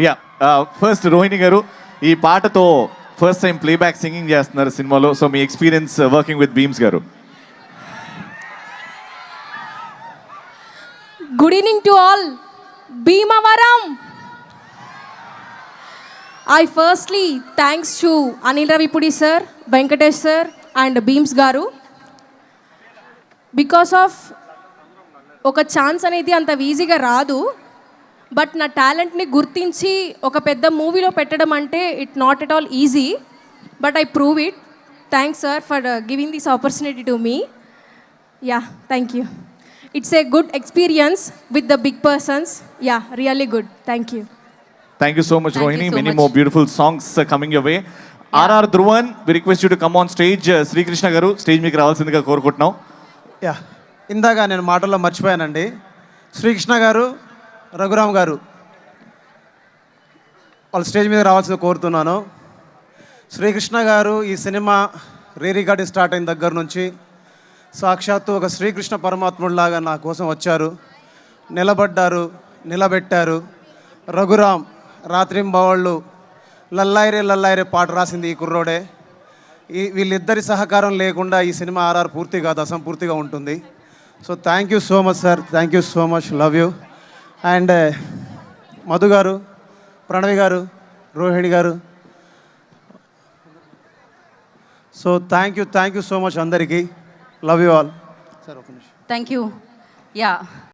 Yeah first Rohini గారు ఈ పాటతో ఫస్ట్ టైం ప్లేబ్యాక్ సింగింగ్ చేస్తున్నారు సినిమాలో. సో మీ experience working with Bheems garu. Good evening to all. Bhimavaram. I firstly thanks to Anil Ravipudi sir, Venkatesh sir and Beams garu. Because of ఒక chance అనేది అంత ఈజీగా రాదు, బట్ నా టాలెంట్ని గుర్తించి ఒక పెద్ద మూవీలో పెట్టడం అంటే it not at all easy, but I prove it. Thanks sir for giving this opportunity to me. Ya, thank you. It's a good experience with the big persons. Ya, really good. Thank you. Thank you so much, Thank you Rohini. so Many much. more beautiful songs coming your way. RR Dhruvan, we request you to come on stage. Sri Krishna garu, stage మీకు రావాల్సిందిగా కోరుకుంటున్నాం. Yeah, ఇందాక నేను మాటల్లో మర్చిపోయానండి. శ్రీకృష్ణ గారు, రఘురామ్ గారు వాళ్ళు స్టేజ్ మీద రావాల్సింది కోరుతున్నాను. శ్రీకృష్ణ గారు ఈ సినిమా రికార్డింగ్ స్టార్ట్ అయిన దగ్గర నుంచి సాక్షాత్తు ఒక శ్రీకృష్ణ పరమాత్ముడిలాగా నా కోసం వచ్చారు, నిలబడ్డారు, నిలబెట్టారు. రఘురామ్ రాత్రింబవళ్ళు లల్లాయిరే లల్లాయిరే పాట రాసింది ఈ కుర్రోడే. వీళ్ళిద్దరి సహకారం లేకుండా ఈ సినిమా ఆర్ఆర్ పూర్తి కాదు, అసంపూర్తిగా ఉంటుంది. So thank you so much sir, thank you so much, love you. And Madhu garu, Pranavi garu, Rohini garu, so thank you so much అందరికీ. Love you all. సార్ ఒక నిమిషం. Thank you. యా